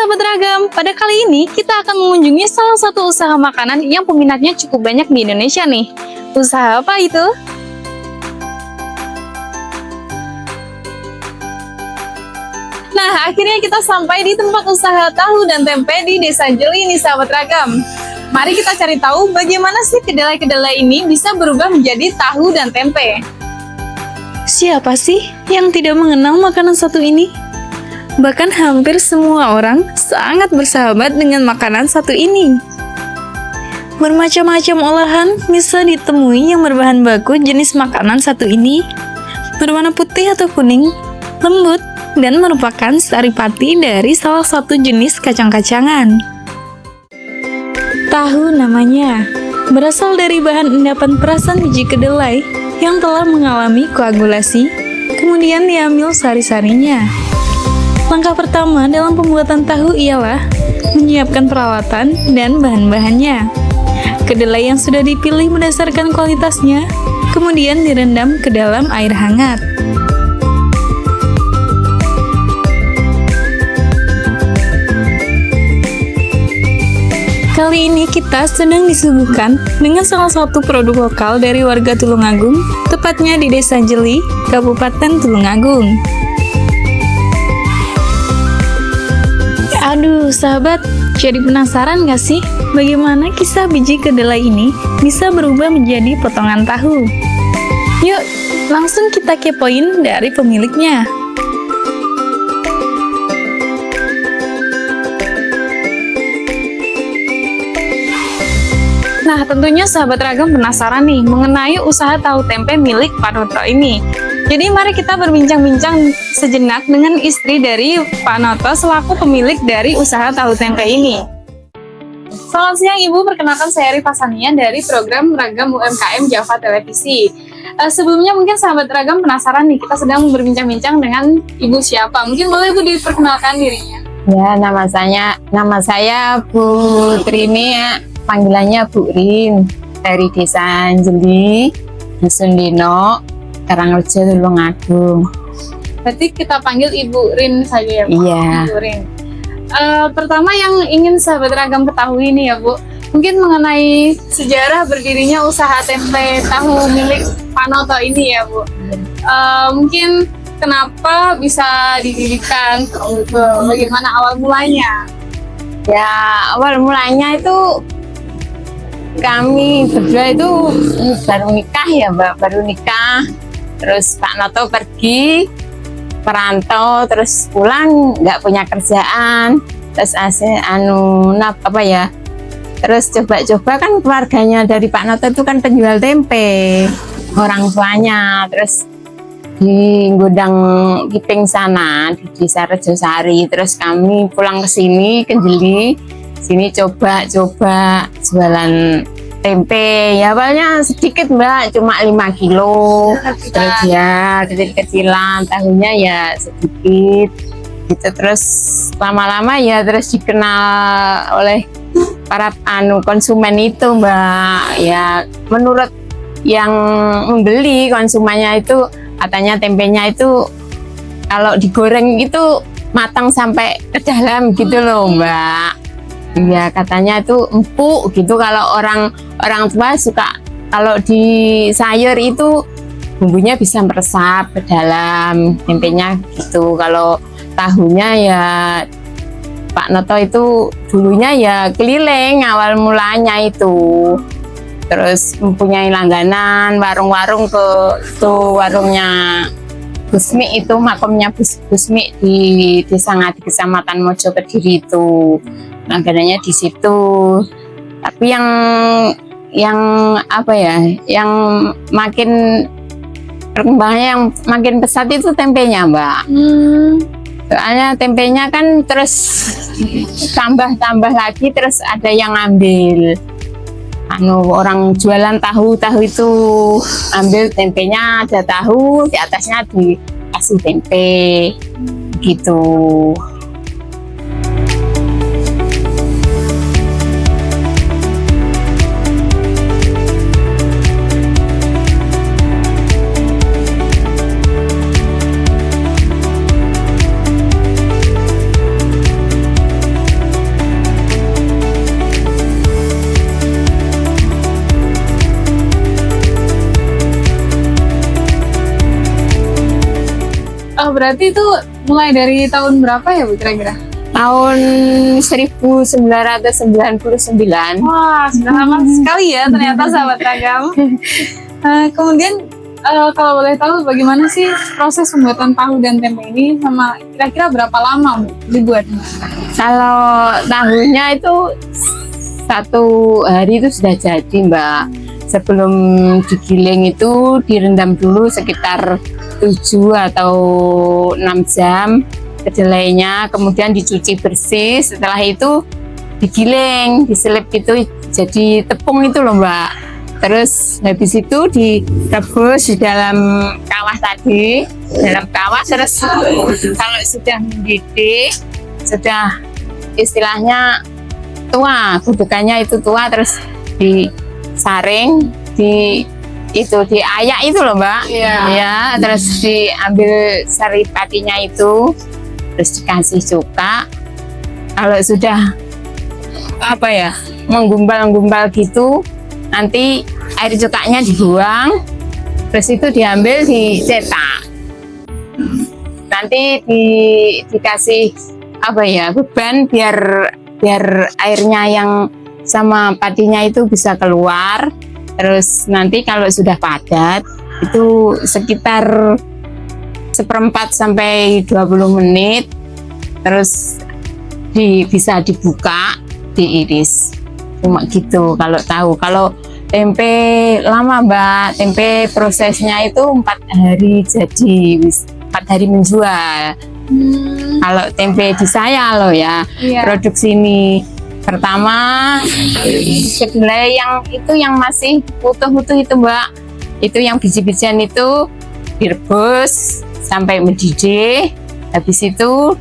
sahabat ragam, pada kali ini kita akan mengunjungi salah satu usaha makanan yang peminatnya cukup banyak di Indonesia nih. Usaha apa itu? Nah, akhirnya kita sampai di tempat usaha tahu dan tempe di Desa Jeli nih sahabat ragam. Mari kita cari tahu bagaimana sih kedelai-kedelai ini bisa berubah menjadi tahu dan tempe. Siapa sih yang tidak mengenal makanan satu ini? Bahkan hampir semua orang sangat bersahabat dengan makanan satu ini. Bermacam-macam olahan bisa ditemui yang berbahan baku jenis makanan satu ini. Berwarna putih atau kuning, lembut, dan merupakan saripati dari salah satu jenis kacang-kacangan. Tahu namanya, berasal dari bahan endapan perasan biji kedelai yang telah mengalami koagulasi, kemudian diambil sari-sarinya. Langkah pertama dalam pembuatan tahu ialah menyiapkan peralatan dan bahan-bahannya. Kedelai yang sudah dipilih berdasarkan kualitasnya, kemudian direndam ke dalam air hangat. Kali ini kita sedang disuguhkan dengan salah satu produk lokal dari warga Tulungagung, tepatnya di Desa Jeli, Kabupaten Tulungagung. Aduh sahabat, jadi penasaran gak sih bagaimana kisah biji kedelai ini bisa berubah menjadi potongan tahu? Yuk, langsung kita kepoin dari pemiliknya. Nah, tentunya sahabat ragam penasaran nih mengenai usaha tahu tempe milik Pak Noto ini. Jadi mari kita berbincang-bincang sejenak dengan istri dari Pak Noto selaku pemilik dari usaha tahu tempe ini. Selamat siang Ibu, perkenalkan saya Rifa Sania dari program Ragam UMKM Java Televisi. Sebelumnya mungkin sahabat ragam penasaran nih, kita sedang berbincang-bincang dengan Ibu siapa? Mungkin boleh Ibu diperkenalkan dirinya? Ya, nama saya Bu Trini, panggilannya Bu Rin, dari Desa Jeli, Dusun Dino, Karangrejo, Tulungagung. Berarti kita panggil Ibu Rin saja ya Bu? Iya. Ibu Rin. Pertama yang ingin sahabat ragam ketahui nih ya Bu, mungkin mengenai sejarah berdirinya usaha tempe tahu milik Pak Noto ini ya Bu. Mungkin kenapa bisa didirikan, bagaimana awal mulanya? Ya, awal mulanya itu kami berdua itu baru nikah ya Mbak, baru nikah. Terus Pak Noto pergi perantau, terus pulang nggak punya kerjaan, terus terus coba-coba kan keluarganya dari Pak Noto itu kan penjual tempe, orang tuanya, terus di gudang Kiping sana di Desa Rejosari. Terus kami pulang ke sini ke Jeli, sini coba-coba jualan tempe. Ya awalnya sedikit Mbak, cuma 5 kilo. Terus ya kecil-kecilan, tahunya ya sedikit gitu. Terus lama-lama ya terus dikenal oleh para konsumen itu Mbak. Ya menurut yang membeli, konsumennya itu katanya tempenya itu kalau digoreng itu matang sampai ke dalam gitu loh Mbak. Ya katanya itu empuk gitu. Kalau orang tua suka kalau di sayur itu bumbunya bisa meresap ke dalam tempenya gitu. Kalau tahunya ya Pak Noto itu dulunya ya keliling awal mulanya itu. Terus mempunyai langganan warung-warung ke itu warungnya Gusmi, itu makamnya Gusmi di Desa Ngadi Kecamatan Mojo Kediri itu. Langganannya di situ. Tapi yang apa ya, yang makin perkembangannya yang makin pesat itu tempenya Mbak. Soalnya tempenya kan terus tambah lagi, terus ada yang ambil orang jualan tahu itu ambil tempenya, ada tahu di atasnya dikasih tempe gitu. berarti itu mulai dari tahun berapa ya Bu kira-kira? Tahun 1999. Wah, sudah lama sekali ya ternyata sahabat ragam. Kemudian kalau boleh tahu bagaimana sih proses pembuatan tahu dan tempe ini, sama kira-kira berapa lama Bu dibuat? Kalau tahunya itu 1 hari itu sudah jadi, Mbak. Sebelum digiling itu direndam dulu sekitar 7 atau 6 jam kedelainya, kemudian dicuci bersih. Setelah itu digiling, diselip gitu jadi tepung itu loh, Mbak. Terus habis itu direbus di dalam kawah tadi, dalam kawah. Terus kalau sudah mendidih, sudah istilahnya tua, kudukannya itu tua, terus disaring, diayak itu loh, Mbak. Ya, terus diambil sari patinya itu, terus dikasih cuka. Kalau sudah menggumpal gitu, nanti air cukanya dibuang, terus itu diambil dicetak. Nanti dikasih beban biar airnya yang sama patinya itu bisa keluar. Terus nanti kalau sudah padat itu sekitar 1/4 sampai 20 menit, terus bisa dibuka, diiris. Cuma gitu kalau tahu. Kalau tempe lama, Mbak. Tempe prosesnya itu 4 hari jadi, 4 hari menjual. Kalau tempe di saya loh ya, produksi ini pertama kedelai yang masih utuh-utuh itu, Mbak, itu yang biji-bijian itu direbus sampai mendidih. Habis itu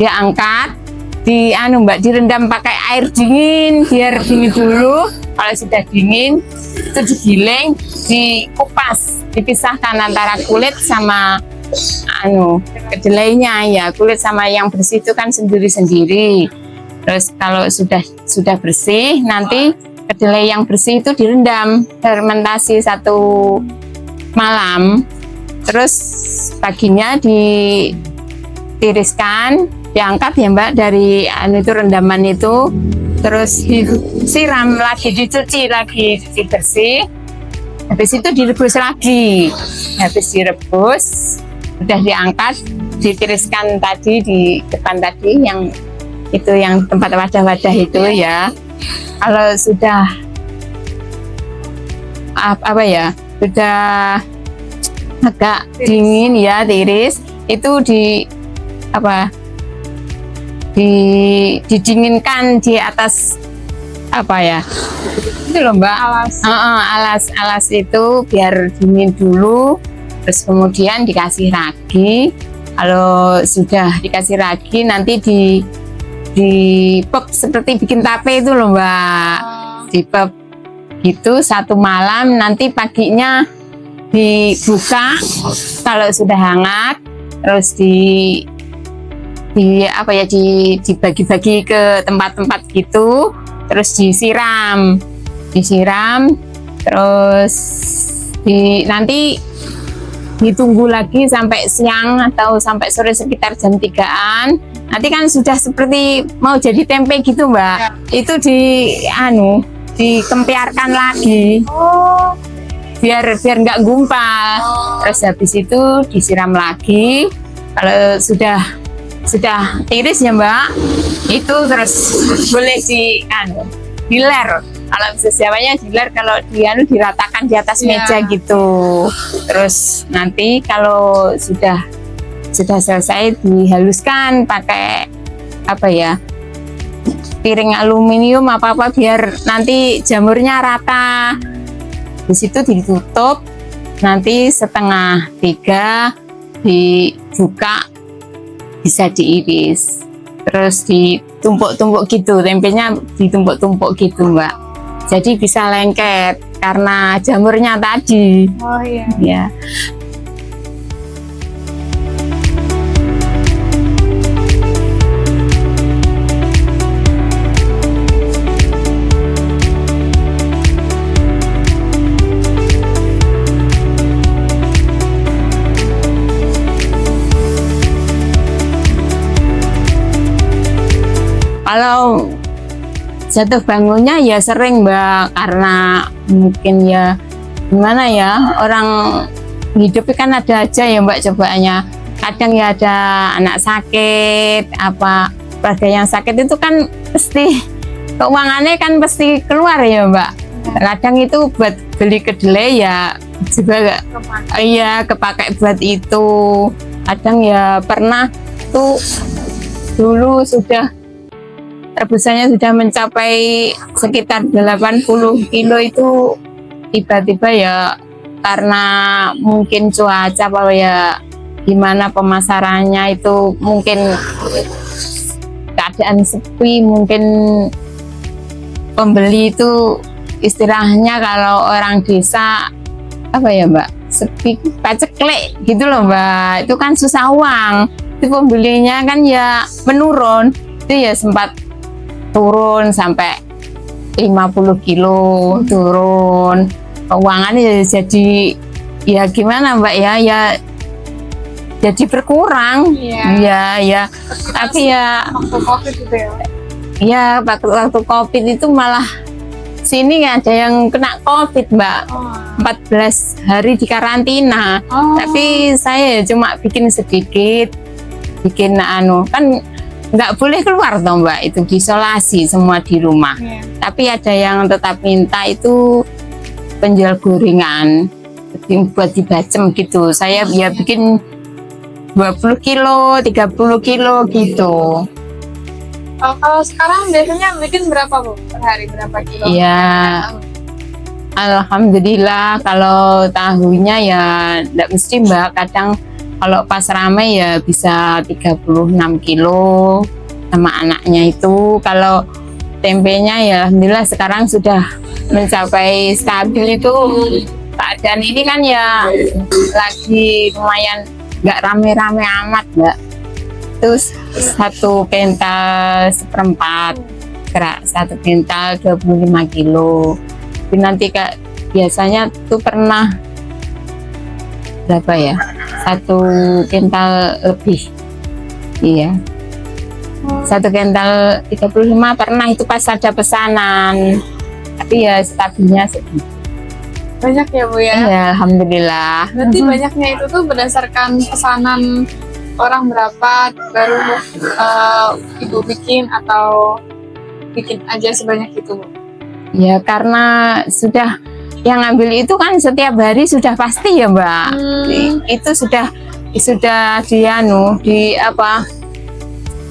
diangkat, Mbak, direndam pakai air dingin biar dingin dulu. Kalau sudah dingin itu digiling, dikupas, dipisahkan antara kulit sama kedelainya ya. Kulit sama yang bersih itu kan sendiri-sendiri. Terus kalau sudah bersih, nanti kedelai yang bersih itu direndam fermentasi 1 malam. Terus paginya ditiriskan, diangkat ya, Mbak, dari itu rendaman itu, terus disiram lagi, dicuci bersih. Habis itu direbus lagi. Habis direbus, sudah diangkat, ditiriskan tadi di depan tadi, yang tempat wadah-wadah itu ya. Kalau sudah sudah agak dingin ya, tiris, itu didinginkan di atas itu loh, Mbak, alas itu biar dingin dulu. Terus kemudian dikasih ragi. Kalau sudah dikasih ragi, nanti dipep seperti bikin tape itu loh, Mbak. Dipep gitu 1 malam, nanti paginya dibuka kalau sudah hangat, terus dibagi-bagi ke tempat-tempat gitu, terus disiram, terus nanti ditunggu lagi sampai siang atau sampai sore sekitar jam 3-an. Nanti kan sudah seperti mau jadi tempe gitu, Mbak. Itu dikempiarkan lagi. Biar nggak gumpal. Terus habis itu disiram lagi. Kalau sudah tiris ya, Mbak, itu terus boleh diler. Kalau bisa Jawanya diler, kalau diratakan di atas meja gitu. Terus nanti kalau sudah selesai dihaluskan pakai piring aluminium apa biar nanti jamurnya rata. Di situ ditutup, nanti 2:30 dibuka, bisa diiris, terus ditumpuk-tumpuk gitu, tempenya ditumpuk-tumpuk gitu, Mbak. Jadi bisa lengket karena jamurnya tadi. Oh iya. Ya. jatuh bangunnya ya sering Mbak, karena mungkin ya gimana ya, orang hidup kan ada aja ya Mbak cobaannya. Kadang ya ada anak sakit, apa keluarga yang sakit itu kan pasti keuangannya kan pasti keluar ya Mbak. Kadang itu buat beli kedelai ya juga iya kepake buat itu. Kadang ya pernah tuh dulu sudah rebusannya sudah mencapai sekitar 80 kilo itu tiba-tiba ya karena mungkin cuaca apa ya gimana pemasarannya itu mungkin keadaan sepi, mungkin pembeli itu istilahnya kalau orang desa apa ya Mbak, sepi paceklik gitu loh Mbak, itu kan susah uang, itu pembelinya kan ya menurun, itu ya sempat turun sampai 50 kilo turun, keuangannya jadi ya gimana Mbak ya jadi berkurang. Ya tapi ya waktu COVID gitu ya. ya waktu COVID itu malah sini ada yang kena COVID Mbak, 14 hari di karantina. Tapi saya cuma bikin sedikit, bikin kan nggak boleh keluar toh Mbak, itu diisolasi semua di rumah. Tapi ada yang tetap minta itu penjual gorengan buat dibacem gitu. Saya ya bikin 20 kilo, 30 kilo gitu. Kalau sekarang biasanya bikin berapa Bu? Per hari berapa kilo? Ya, alhamdulillah kalau tahunya ya enggak mesti Mbak. Kadang kalau pas ramai ya bisa 36 kilo sama anaknya itu. Kalau tempenya ya alhamdulillah sekarang sudah mencapai stabil itu. Keadaan ini kan ya lagi lumayan nggak rame-rame amat Mbak. Terus 1 kental seperempat, gerak 1 kental 25 kilo. Tapi nanti Kak biasanya tuh pernah berapa ya, 1 kental lebih, iya 1 kental 35 pernah, itu pas ada pesanan. Tapi ya stabilnya segitu. Banyak ya Bu ya? Iya alhamdulillah. Berarti banyaknya itu tuh berdasarkan pesanan orang berapa baru Ibu bikin atau bikin aja sebanyak itu Bu? Ya karena sudah yang ngambil itu kan setiap hari sudah pasti ya Mbak. Itu sudah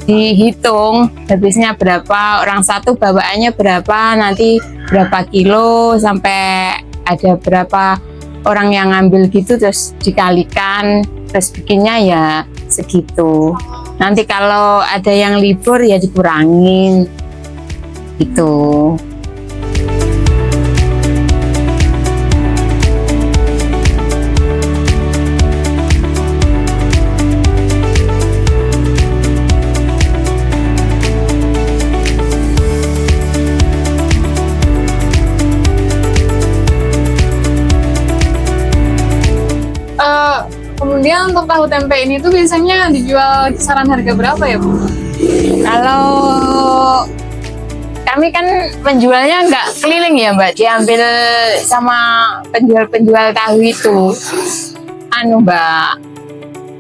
dihitung habisnya berapa, orang satu bawaannya berapa, nanti berapa kilo, sampai ada berapa orang yang ngambil gitu, terus dikalikan, terus bikinnya ya segitu. Nanti kalau ada yang libur ya dikurangin gitu. Kemudian untuk tahu tempe ini tuh biasanya dijual kisaran harga berapa ya Bu? Kalau kami kan penjualnya nggak keliling ya Mbak, diambil sama penjual-penjual tahu itu. Mbak,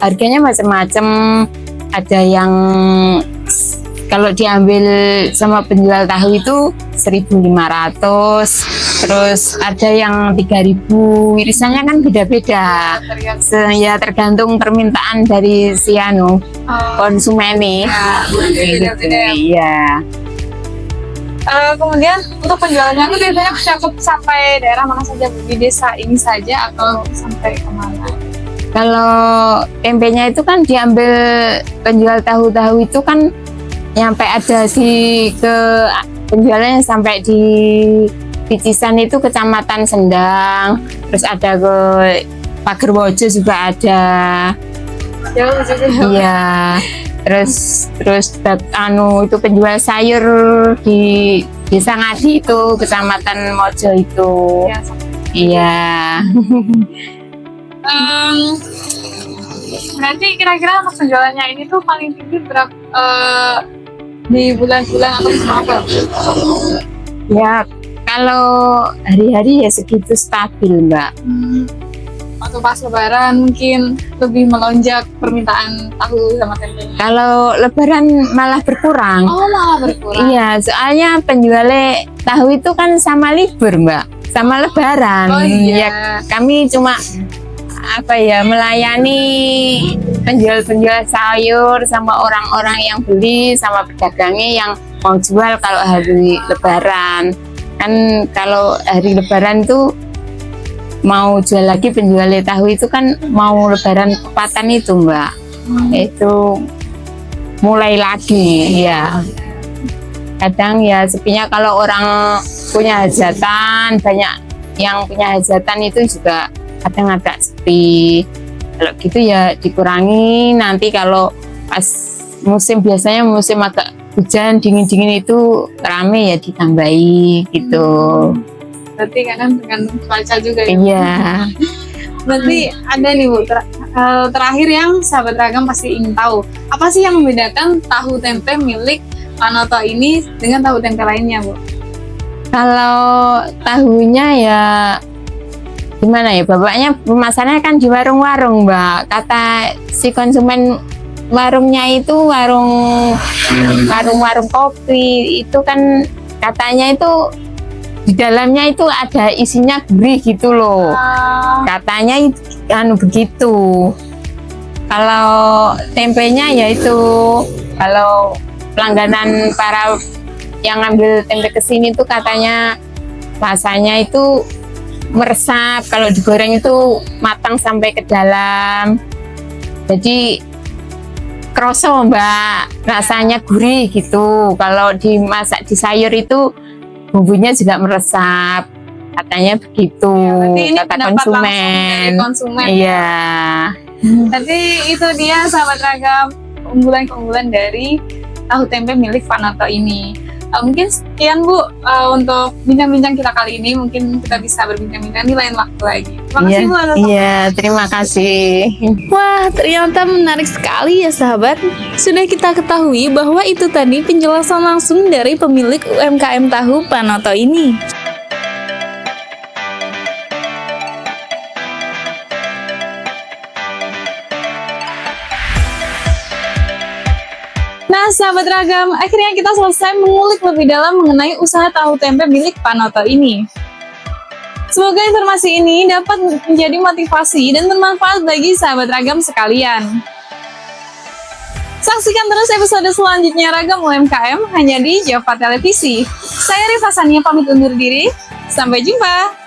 harganya macam-macam. Ada yang kalau diambil sama penjual tahu itu 1.500. Terus ada yang 3.000, irisannya kan beda-beda. Ya tergantung permintaan dari si konsumen nih. Iya. Kemudian untuk penjualannya itu biasanya mencakup sampai daerah mana saja Bu? Di desa ini saja atau sampai kemana? Kalau tempenya itu kan diambil penjual tahu-tahu itu kan nyampe ada ke penjualannya sampai di Picisan itu Kecamatan Sendang, terus ada ke Pagerwojo juga ada. Jauh juga. Iya. Terus itu penjual sayur di Desa Ngadi itu Kecamatan Mojo itu. Ya, iya. Berarti kira-kira untuk penjualannya ini tuh paling tinggi berapa di bulan-bulan atau musim apa? Ya, kalau hari-hari ya segitu stabil, Mbak. Waktu pas lebaran mungkin lebih melonjak permintaan tahu sama tempe. Kalau lebaran malah berkurang. Oh, malah berkurang. Iya, soalnya penjualnya tahu itu kan sama libur, Mbak. Sama lebaran. Oh iya. Ya, kami cuma melayani penjual-penjual sayur sama orang-orang yang beli sama pedagangnya yang mau jual kalau hari lebaran. Kan kalau hari lebaran tuh mau jual lagi penjualnya tahu itu kan mau lebaran tepatan itu, Mbak. Itu mulai lagi ya. Kadang ya sepinya kalau orang punya hajatan, banyak yang punya hajatan itu juga kadang agak sepi. Kalau gitu ya dikurangi, nanti kalau pas biasanya musim agak hujan dingin-dingin itu rame ya ditambahi gitu. Berarti kadang dengan cuaca juga ya. Iya. Berarti ada nih Bu, terakhir yang sahabat ragam pasti ingin tahu. Apa sih yang membedakan tahu tempe milik Pak Noto ini dengan tahu tempe lainnya, Bu? Kalau tahunya ya gimana ya, bapaknya pemasarannya kan di warung-warung, Mbak. Kata si konsumen warungnya itu warung kopi itu kan katanya itu di dalamnya itu ada isinya gurih gitu loh. Katanya begitu. Kalau tempenya ya itu kalau pelangganan para yang ngambil tempe kesini tuh katanya rasanya itu meresap, kalau digoreng itu matang sampai ke dalam. Jadi kroso, Mbak, rasanya gurih gitu. Kalau dimasak di sayur itu bumbunya juga meresap, katanya begitu. Berarti ini kata pendapat langsung dari konsumen. Iya. Jadi itu dia sahabat ragam keunggulan-keunggulan dari tahu tempe milik Pak Noto ini. Mungkin sekian Bu untuk bincang-bincang kita kali ini. Mungkin kita bisa berbincang-bincang di lain waktu lagi. Terima kasih Bu. Iya, terima kasih. Wah, ternyata menarik sekali ya sahabat. Sudah kita ketahui bahwa itu tadi penjelasan langsung dari pemilik UMKM tahu Pak Noto ini. Nah, sahabat ragam, akhirnya kita selesai mengulik lebih dalam mengenai usaha tahu tempe milik Pak Noto ini. Semoga informasi ini dapat menjadi motivasi dan bermanfaat bagi sahabat ragam sekalian. Saksikan terus episode selanjutnya Ragam UMKM hanya di Java Televisi. Saya Rifa Sania pamit undur diri. Sampai jumpa.